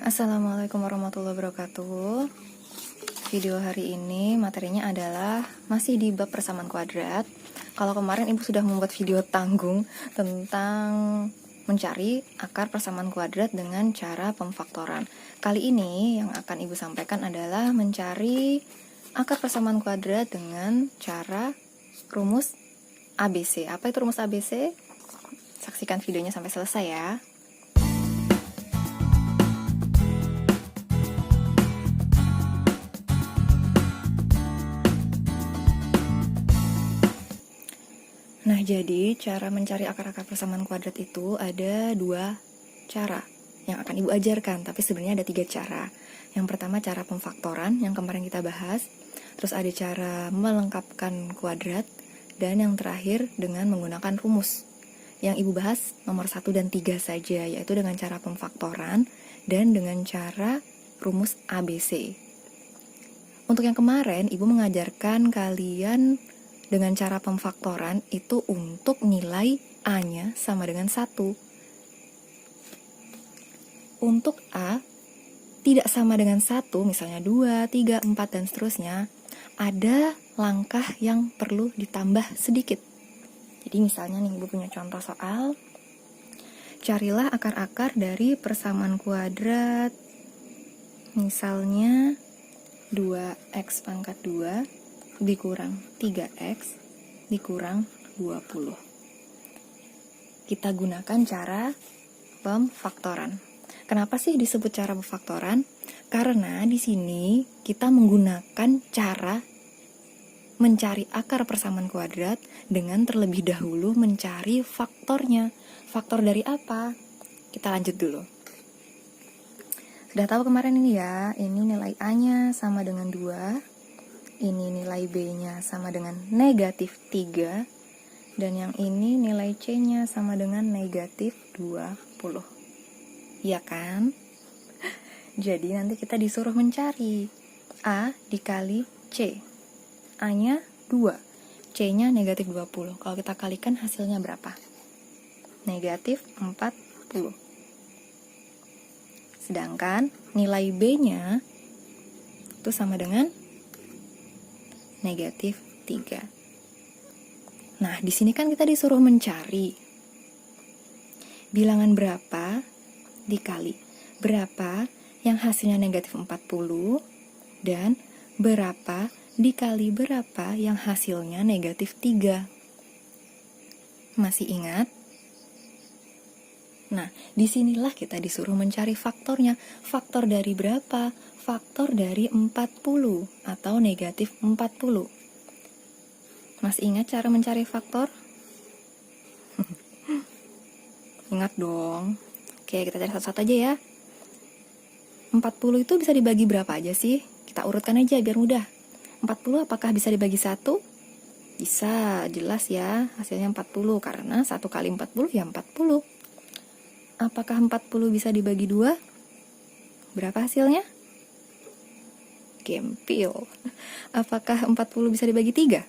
Assalamualaikum warahmatullahi wabarakatuh. Video hari ini materinya adalah masih di bab persamaan kuadrat. Kalau kemarin ibu sudah membuat video tanggung tentang mencari akar persamaan kuadrat dengan cara pemfaktoran. Kali ini yang akan ibu sampaikan adalah mencari akar persamaan kuadrat dengan cara rumus ABC. Apa itu rumus ABC? Saksikan videonya sampai selesai ya. Nah, jadi cara mencari akar-akar persamaan kuadrat itu ada dua cara yang akan ibu ajarkan, tapi sebenarnya ada 3 cara. Yang pertama cara pemfaktoran yang kemarin kita bahas, terus ada cara melengkapkan kuadrat, dan yang terakhir dengan menggunakan rumus. Yang ibu bahas nomor 1 dan 3 saja, yaitu dengan cara pemfaktoran dan dengan cara rumus ABC. Untuk yang kemarin, ibu mengajarkan kalian dengan cara pemfaktoran itu untuk nilai A-nya sama dengan 1. Untuk A tidak sama dengan 1, misalnya 2, 3, 4, dan seterusnya, ada langkah yang perlu ditambah sedikit. Jadi misalnya nih, ibu punya contoh soal, carilah akar-akar dari persamaan kuadrat, misalnya 2x pangkat 2 dikurang 3x dikurang 20. Kita gunakan cara pemfaktoran. Kenapa sih disebut cara pemfaktoran? Karena di sini kita menggunakan cara mencari akar persamaan kuadrat dengan terlebih dahulu mencari faktornya. Faktor dari apa? Kita lanjut dulu. Sudah tahu kemarin ini ya, ini nilai A-nya sama dengan 2. Ini nilai B-nya sama dengan negatif 3, dan yang ini nilai C-nya sama dengan negatif 20. Iya kan? Jadi nanti kita disuruh mencari A dikali C. A-nya 2, C-nya negatif 20. Kalau kita kalikan hasilnya berapa? Negatif 40. Sedangkan nilai B-nya itu sama dengan negatif 3. Nah, di sini kan kita disuruh mencari bilangan berapa dikali berapa yang hasilnya negatif 40 dan berapa dikali berapa yang hasilnya negatif 3. Masih ingat? Nah, disinilah kita disuruh mencari faktornya. Faktor dari berapa? Faktor dari 40 atau negatif 40. Masih ingat cara mencari faktor? Ingat dong. Oke, kita cari satu-satu aja ya. 40 itu bisa dibagi berapa aja sih? Kita urutkan aja biar mudah. 40 apakah bisa dibagi 1? Bisa, jelas ya. Hasilnya 40 karena 1 kali 40 ya 40. Apakah 40 bisa dibagi 2? Berapa hasilnya? Gempil. Apakah 40 bisa dibagi 3?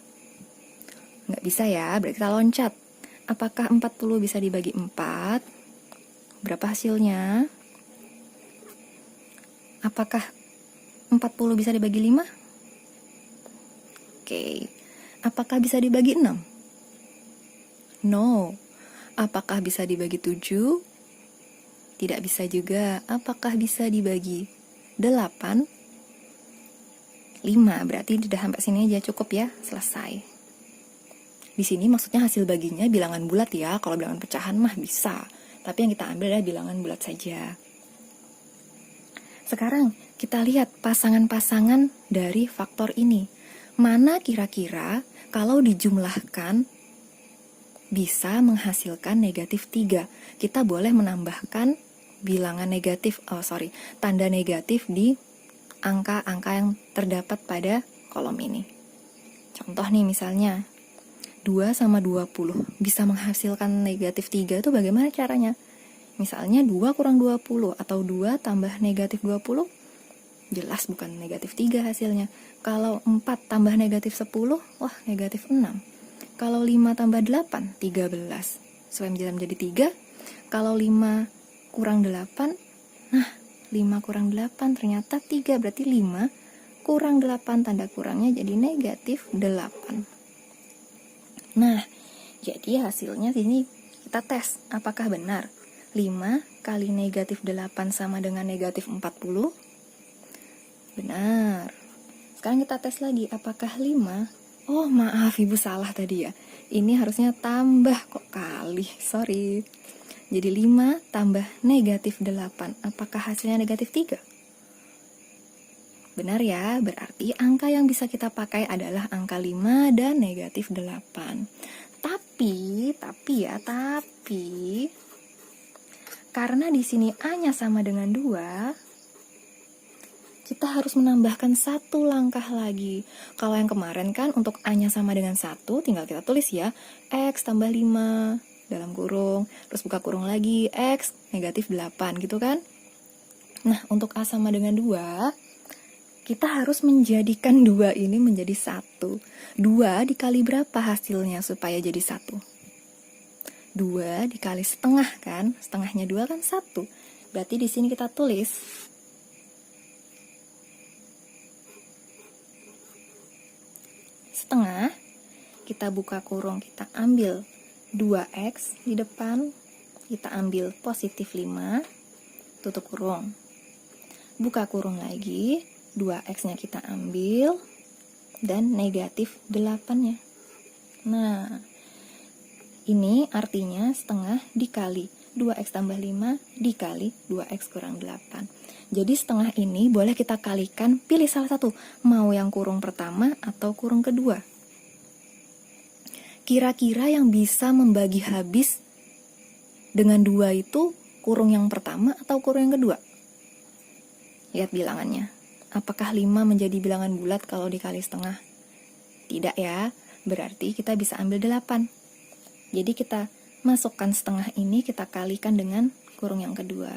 Nggak bisa ya, berarti kita loncat. Apakah 40 bisa dibagi 4? Berapa hasilnya? Apakah 40 bisa dibagi 5? Oke. Apakah bisa dibagi 6? No. Apakah bisa dibagi 7? Tidak bisa juga. Apakah bisa dibagi 8? 5, berarti sudah sampai sini aja cukup ya, selesai. Di sini maksudnya hasil baginya bilangan bulat ya, kalau bilangan pecahan mah bisa. Tapi yang kita ambil adalah bilangan bulat saja. Sekarang kita lihat pasangan-pasangan dari faktor ini. Mana kira-kira kalau dijumlahkan bisa menghasilkan negatif 3. Kita boleh menambahkan bilangan negatif, tanda negatif di angka-angka yang terdapat pada kolom ini. Contoh nih misalnya 2 sama 20 bisa menghasilkan negatif 3 itu bagaimana caranya? Misalnya 2 kurang 20 atau 2 tambah negatif 20, jelas bukan negatif 3 hasilnya. Kalau 4 tambah negatif 10, wah negatif 6. Kalau 5 tambah 8, 13. Supaya menjadi 3, kalau 5 kurang 8, nah 5 kurang 8 ternyata 3, berarti 5 kurang 8, tanda kurangnya jadi negatif 8. Nah, jadi hasilnya sini kita tes apakah benar 5 kali negatif 8 sama dengan negatif 40. Benar. Sekarang kita tes lagi apakah 5. Oh maaf ibu salah tadi ya, ini harusnya tambah kok kali, sorry. Jadi 5 tambah negatif 8, apakah hasilnya negatif 3? Benar ya, berarti angka yang bisa kita pakai adalah angka 5 dan negatif 8. Tapi karena di sini A-nya sama dengan 2, kita harus menambahkan satu langkah lagi. Kalau yang kemarin kan untuk A-nya sama dengan 1, tinggal kita tulis ya, X tambah 5 dalam kurung, terus buka kurung lagi, X negatif 8 gitu kan. Nah, untuk A sama dengan 2, kita harus menjadikan 2 ini menjadi 1. 2 dikali berapa hasilnya supaya jadi 1? 2 dikali setengah kan, setengahnya 2 kan 1. Berarti di sini kita tulis setengah, kita buka kurung, kita ambil 2x di depan, kita ambil positif 5, tutup kurung, buka kurung lagi, 2x-nya kita ambil, dan negatif 8-nya. Nah, ini artinya setengah dikali 2x tambah 5 dikali 2x kurang 8. Jadi setengah ini boleh kita kalikan, pilih salah satu, mau yang kurung pertama atau kurung kedua. Kira-kira yang bisa membagi habis dengan 2 itu kurung yang pertama atau kurung yang kedua? Lihat bilangannya. Apakah 5 menjadi bilangan bulat kalau dikali setengah? Tidak ya, berarti kita bisa ambil 8. Jadi kita masukkan setengah ini, kita kalikan dengan kurung yang kedua.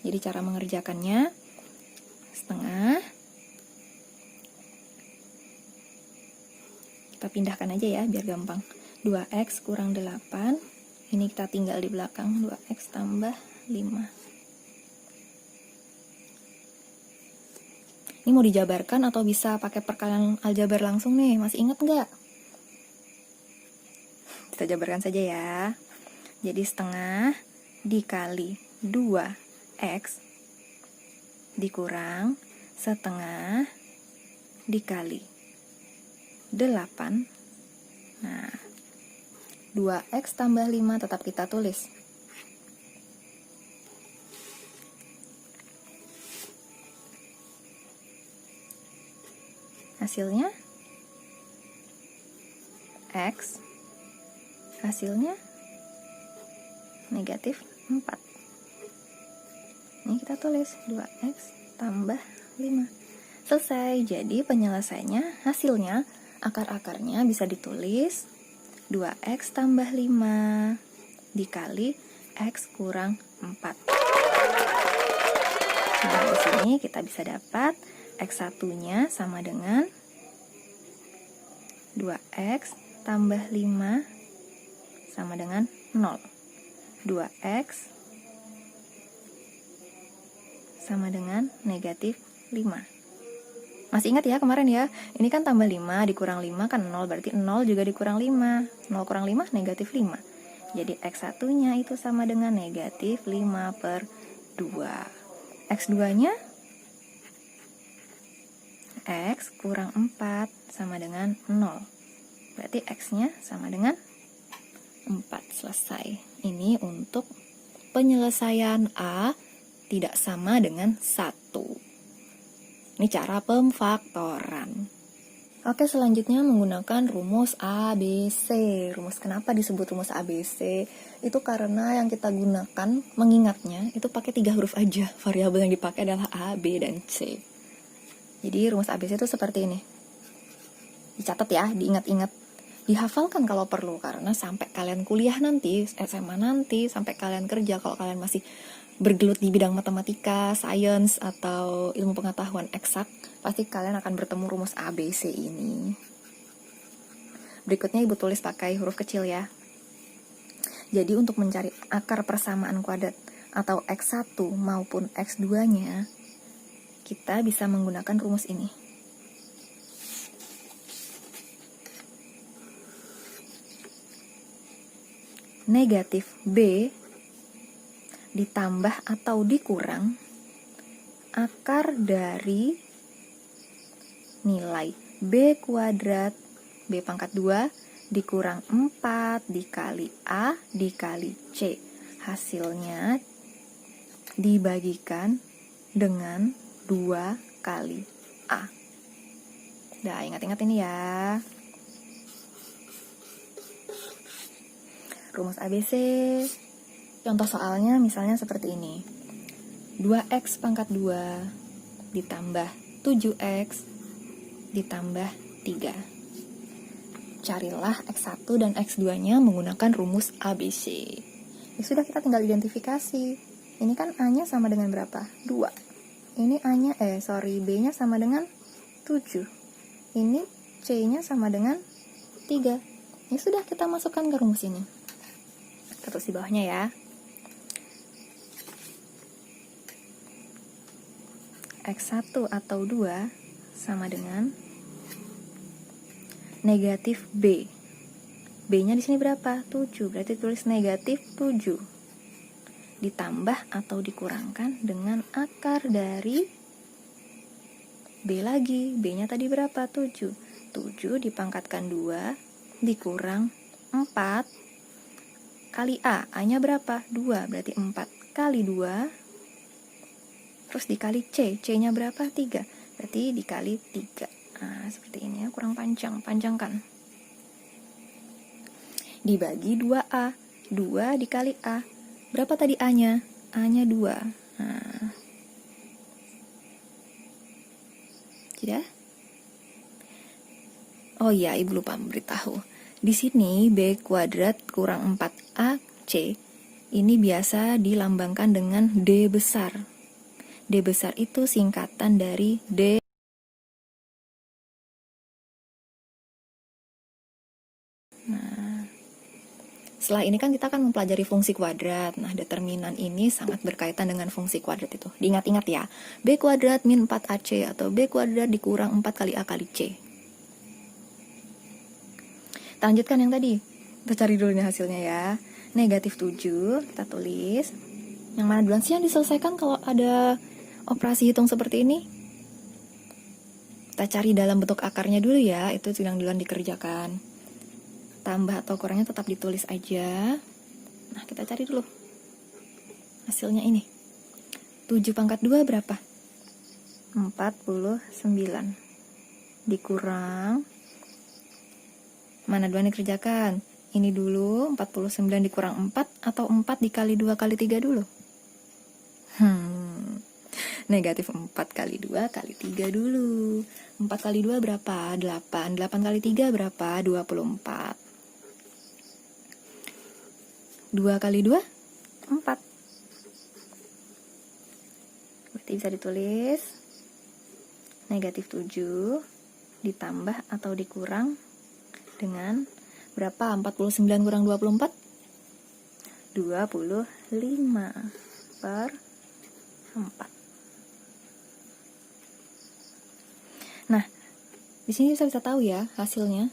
Jadi cara mengerjakannya, setengah, kita pindahkan aja ya biar gampang. 2x kurang 8, ini kita tinggal di belakang, 2x tambah 5. Ini mau dijabarkan atau bisa pakai perkalian aljabar langsung nih, masih ingat nggak? Kita jabarkan saja ya. Jadi setengah dikali 2x dikurang setengah dikali 8. Nah, 2x tambah 5 tetap kita tulis. Hasilnya x, hasilnya negatif 4. Ini kita tulis 2x tambah 5. Selesai. Jadi penyelesaiannya, hasilnya, akar-akarnya bisa ditulis 2x tambah 5 dikali x kurang 4. Nah, di sini kita bisa dapat x1-nya sama dengan 2x tambah 5 sama dengan 0. 2x sama dengan negatif 5. Masih ingat ya kemarin ya? Ini kan tambah 5 dikurang 5 kan 0, berarti 0 juga dikurang 5. 0 kurang 5 negatif 5. Jadi x1-nya itu sama dengan negatif 5/2. X2-nya x kurang 4 sama dengan 0. Berarti x-nya sama dengan 4. Selesai. Ini untuk penyelesaian A tidak sama dengan 1. Ini cara pemfaktoran. Oke, selanjutnya menggunakan rumus ABC. Rumus kenapa disebut rumus ABC? Itu karena yang kita gunakan mengingatnya itu pakai 3 huruf aja. Variabel yang dipakai adalah A, B, dan C. Jadi rumus ABC itu seperti ini. Dicatat ya, diingat-ingat. Dihafalkan kalau perlu, karena sampai kalian kuliah nanti, SMA nanti, sampai kalian kerja, kalau kalian masih bergelut di bidang matematika, sains, atau ilmu pengetahuan eksak, pasti kalian akan bertemu rumus ABC ini. Berikutnya ibu tulis pakai huruf kecil ya. Jadi untuk mencari akar persamaan kuadrat atau X1 maupun X2-nya, kita bisa menggunakan rumus ini. Negatif B ditambah atau dikurang akar dari nilai B kuadrat B pangkat 2 dikurang 4 dikali A dikali C. Hasilnya dibagikan dengan 2 kali A. Nah, ingat-ingat ini ya. Rumus ABC. Contoh soalnya misalnya seperti ini. 2x pangkat 2 ditambah 7x ditambah 3. Carilah X1 dan X2-nya menggunakan rumus ABC. Ya sudah, kita tinggal identifikasi. Ini kan A-nya sama dengan berapa? 2. Ini A-nya, B-nya sama dengan 7. Ini C-nya sama dengan 3. Ya sudah, kita masukkan ke rumus ini. Terus di bawahnya ya. X1 atau 2 sama dengan negatif B. B-nya di sini berapa? 7. Berarti tulis negatif 7. Ditambah atau dikurangkan dengan akar dari B lagi. B-nya tadi berapa? 7. 7 dipangkatkan 2 dikurang 4 kali A. A-nya berapa? 2. Berarti 4 kali 2. Terus dikali C. C-nya berapa? 3. Berarti dikali 3. Nah, seperti ini ya. Kurang panjang. Panjangkan. Dibagi 2A. 2 dikali A. Berapa tadi A-nya? A-nya 2. Nah. Tidak? Oh iya, Ibu lupa memberitahu. Di sini B kuadrat kurang 4AC ini biasa dilambangkan dengan D besar. D besar itu singkatan dari D. Nah, setelah ini kan kita akan mempelajari fungsi kuadrat. Nah, determinan ini sangat berkaitan dengan fungsi kuadrat itu. Diingat-ingat ya, B kuadrat min 4AC atau B kuadrat dikurang 4 kali A kali C. Kita lanjutkan yang tadi. Kita cari dulu nih hasilnya ya. Negatif 7, kita tulis. Yang mana duluan sih yang diselesaikan kalau ada operasi hitung seperti ini? Kita cari dalam bentuk akarnya dulu ya. Itu yang duluan dikerjakan. Tambah atau kurangnya tetap ditulis aja. Nah, kita cari dulu. Hasilnya ini. 7 pangkat 2 berapa? 49. Dikurang. Mana duluan dikerjakan? Ini dulu, 49 dikurang 4 atau 4 dikali 2 kali 3 dulu? Negatif 4 kali 2 kali 3 dulu. 4 kali 2 berapa? 8. 8 kali 3 berapa? 24. 2 kali 2? 4. Berarti bisa ditulis negatif 7 ditambah atau dikurang dengan berapa? 49 kurang 24? 25 per 4. Nah, di sini bisa tahu ya hasilnya.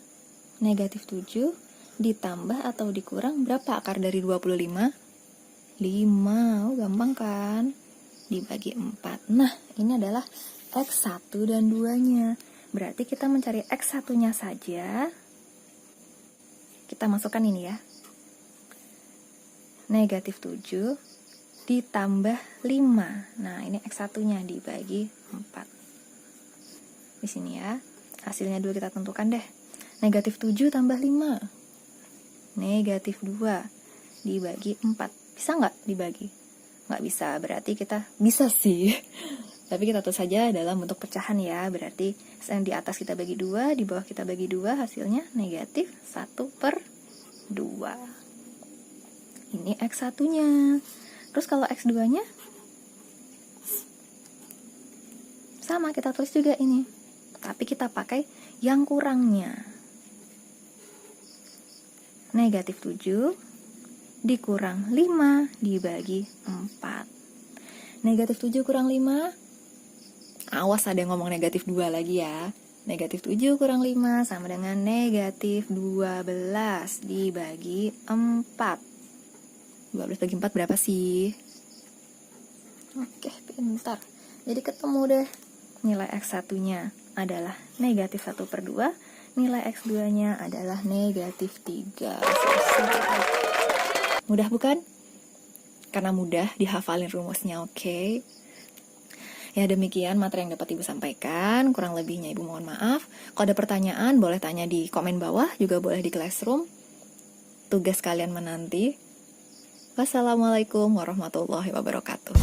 Negatif 7 ditambah atau dikurang berapa akar dari 25? 5. Oh, gampang kan? Dibagi 4. Nah, ini adalah X1 dan 2-nya. Berarti kita mencari X1-nya saja. Kita masukkan ini ya. Negatif 7 ditambah 5. Nah, ini X1-nya dibagi 4. Di sini ya. Hasilnya dulu kita tentukan deh. Negatif 7 tambah 5. Negatif 2 dibagi 4. Bisa nggak dibagi? Nggak bisa. Berarti kita bisa sih. Tapi kita tulis saja dalam bentuk pecahan ya. Berarti yang di atas kita bagi 2, di bawah kita bagi 2, hasilnya negatif 1/2. Ini X1-nya. Terus kalau X2-nya? Sama, kita tulis juga ini. Tapi kita pakai yang kurangnya. Negatif 7 dikurang 5 dibagi 4. Negatif 7 kurang 5. Awas ada yang ngomong negatif 2 lagi ya. Negatif 7 kurang 5 sama dengan negatif 12 dibagi 4. 12 bagi 4 berapa sih? Oke, pintar. Jadi ketemu deh. Nilai X1-nya adalah negatif 1/2. Nilai X2-nya adalah negatif 3. Mudah bukan? Karena mudah dihafalin rumusnya, oke? Ya demikian materi yang dapat Ibu sampaikan. Kurang lebihnya Ibu mohon maaf. Kalau ada pertanyaan boleh tanya di komen bawah, juga boleh di classroom. Tugas kalian menanti. Wassalamualaikum warahmatullahi wabarakatuh.